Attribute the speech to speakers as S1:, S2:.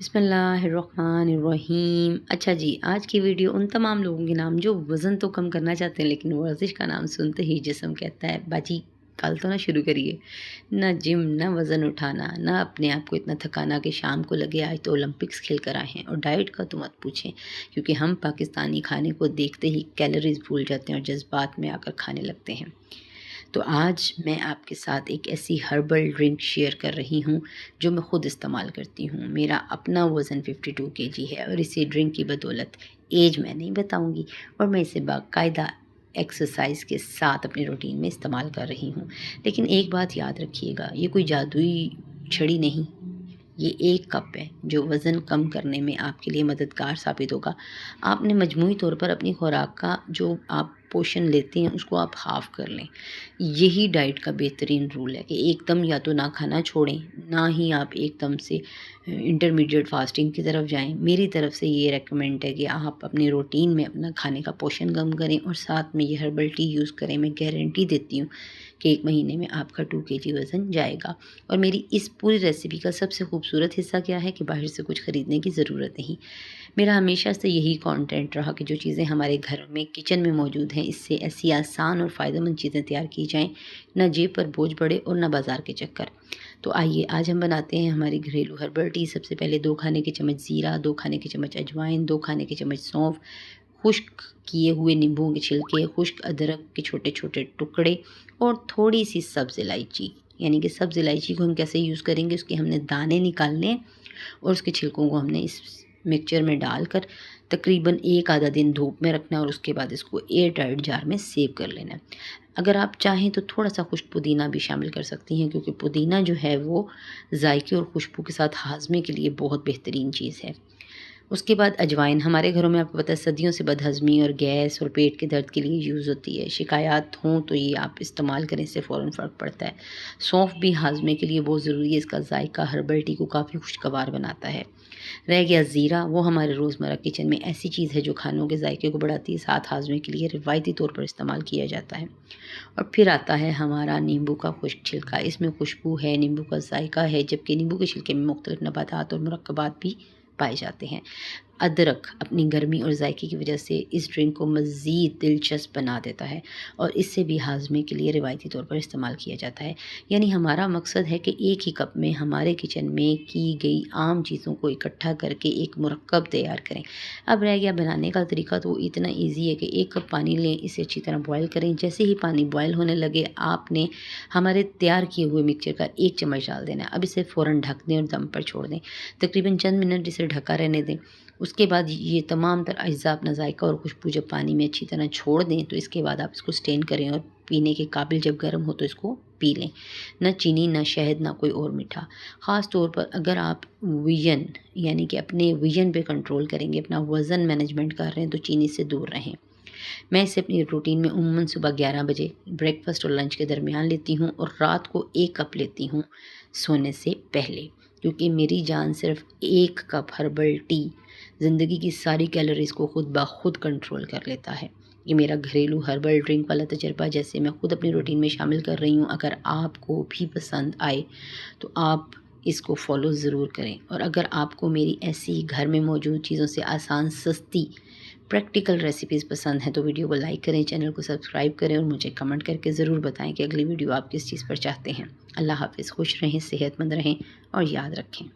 S1: بسم اللہ الرحمن الرحیم۔ اچھا جی، آج کی ویڈیو ان تمام لوگوں کے نام جو وزن تو کم کرنا چاہتے ہیں لیکن ورزش کا نام سنتے ہی جسم کہتا ہے باجی کل تو نہ شروع کریے۔ نہ جم، نہ وزن اٹھانا، نہ اپنے آپ کو اتنا تھکانا کہ شام کو لگے آج تو اولمپکس کھیل کر آئے ہیں۔ اور ڈائٹ کا تو مت پوچھیں، کیونکہ ہم پاکستانی کھانے کو دیکھتے ہی کیلوریز بھول جاتے ہیں اور جذبات میں آ کر کھانے لگتے ہیں۔ تو آج میں آپ کے ساتھ ایک ایسی ہربل ڈرنک شیئر کر رہی ہوں جو میں خود استعمال کرتی ہوں۔ میرا اپنا وزن 52 kg ہے اور اسی ڈرنک کی بدولت ایج میں نہیں بتاؤں گی، اور میں اسے باقاعدہ ایکسرسائز کے ساتھ اپنے روٹین میں استعمال کر رہی ہوں۔ لیکن ایک بات یاد رکھیے گا، یہ کوئی جادوئی چھڑی نہیں، یہ ایک کپ ہے جو وزن کم کرنے میں آپ کے لیے مددگار ثابت ہوگا۔ آپ نے مجموعی طور پر اپنی خوراک کا جو آپ پورشن لیتے ہیں اس کو آپ ہاف کر لیں۔ یہی ڈائٹ کا بہترین رول ہے کہ ایک دم یا تو نہ کھانا چھوڑیں، نہ ہی آپ ایک دم سے انٹرمیڈیٹ فاسٹنگ کی طرف جائیں۔ میری طرف سے یہ ریکمینڈ ہے کہ آپ اپنے روٹین میں اپنا کھانے کا پورشن کم کریں اور ساتھ میں یہ ہربل ٹی یوز کریں۔ میں گارنٹی دیتی ہوں کہ 1 مہینے میں آپ کا 2 kg وزن جائے گا۔ اور میری اس پوری ریسیپی کا سب سے خوبصورت حصہ کیا ہے کہ باہر سے کچھ خریدنے کی ضرورت نہیں۔ میرا ہمیشہ سے یہی کانٹینٹ رہا کہ جو چیزیں ہمارے گھر میں کچن میں موجود ہیں اس سے ایسی آسان اور فائدہ مند چیزیں تیار کی جائیں، نہ جیب پر بوجھ پڑے اور نہ بازار کے چکر۔ تو آئیے آج ہم بناتے ہیں ہماری گھریلو ہربل ٹی۔ سب سے پہلے 2 کھانے کے چمچ زیرہ، 2 کھانے کے چمچ اجوائن، 2 کھانے کے چمچ سونف، خشک کیے ہوئے نیمبوں کے چھلکے، خشک ادرک کے چھوٹے چھوٹے ٹکڑے اور تھوڑی سی سبز الائچی۔ یعنی کہ سبز الائچی کو ہم کیسے یوز کریں گے، اس کے ہم نے دانے نکالنے اور اس کے چھلکوں کو ہم نے اس مکسچر میں ڈال کر تقریباً 1 آدھا دن دھوپ میں رکھنا ہے اور اس کے بعد اس کو ایئر ٹائٹ جار میں سیو کر لینا ہے۔ اگر آپ چاہیں تو تھوڑا سا خشک پودینہ بھی شامل کر سکتی ہیں، کیونکہ پودینہ جو ہے وہ ذائقے اور خوشبو کے ساتھ ہاضمے کے لیے بہت بہترین چیز ہے۔ اس کے بعد اجوائن ہمارے گھروں میں آپ کو پتہ ہے صدیوں سے بدہضمی اور گیس اور پیٹ کے درد کے لیے یوز ہوتی ہے۔ شکایات ہوں تو یہ آپ استعمال کریں، اس سے فوراً فرق پڑتا ہے۔ سونف بھی ہاضمے کے لیے بہت ضروری ہے، اس کا ذائقہ ہربل ٹی کو کافی خوشگوار بناتا ہے۔ رہ گیا زیرہ، وہ ہمارے روزمرہ کچن میں ایسی چیز ہے جو کھانوں کے ذائقے کو بڑھاتی ہے، ساتھ ہاضمے کے لیے روایتی طور پر استعمال کیا جاتا ہے۔ اور پھر آتا ہے ہمارا نیمبو کا خشک چھلکا۔ اس میں خوشبو ہے، نیمبو کا ذائقہ ہے، جبکہ نیمبو کے چھلکے میں مختلف نباتات اور مرکبات بھی پائے جاتے ہیں۔ ادرک اپنی گرمی اور ذائقے کی وجہ سے اس ڈرنک کو مزید دلچسپ بنا دیتا ہے اور اس سے بھی ہاضمے کے لیے روایتی طور پر استعمال کیا جاتا ہے۔ یعنی ہمارا مقصد ہے کہ ایک ہی کپ میں ہمارے کچن میں کی گئی عام چیزوں کو اکٹھا کر کے ایک مرکب تیار کریں۔ اب رہ گیا بنانے کا طریقہ، تو اتنا ایزی ہے کہ 1 کپ پانی لیں، اسے اچھی طرح بوائل کریں۔ جیسے ہی پانی بوائل ہونے لگے آپ نے ہمارے تیار کیے ہوئے مکسچر کا 1 چمچ ڈال دینا ہے۔ اب اسے فوراً ڈھک دیں اور دم پر چھوڑ دیں، تقریباً چند منٹ اسے ڈھکا رہنے دیں۔ اس کے بعد یہ تمام تر اجزاء اپنا ذائقہ اور خوشبو جب پانی میں اچھی طرح چھوڑ دیں تو اس کے بعد آپ اس کو سٹین کریں اور پینے کے قابل جب گرم ہو تو اس کو پی لیں۔ نہ چینی، نہ شہد، نہ کوئی اور میٹھا۔ خاص طور پر اگر آپ ویژن یعنی کہ اپنے ویژن پہ کنٹرول کریں گے، اپنا وزن مینجمنٹ کر رہے ہیں تو چینی سے دور رہیں۔ میں اسے اپنی روٹین میں عموماً صبح 11 بجے بریکفاسٹ اور لنچ کے درمیان لیتی ہوں اور رات کو 1 کپ لیتی ہوں سونے سے پہلے، کیونکہ میری جان صرف 1 کپ ہربل ٹی زندگی کی ساری کیلوریز کو خود بخود کنٹرول کر لیتا ہے۔ یہ میرا گھریلو ہربل ڈرنک والا تجربہ جیسے میں خود اپنی روٹین میں شامل کر رہی ہوں، اگر آپ کو بھی پسند آئے تو آپ اس کو فالو ضرور کریں۔ اور اگر آپ کو میری ایسی گھر میں موجود چیزوں سے آسان، سستی، پریکٹیکل ریسیپیز پسند ہیں تو ویڈیو کو لائک کریں، چینل کو سبسکرائب کریں اور مجھے کمنٹ کر کے ضرور بتائیں کہ اگلی ویڈیو آپ کس چیز پر چاہتے ہیں۔ اللہ حافظ، خوش رہیں، صحت مند رہیں اور یاد رکھیں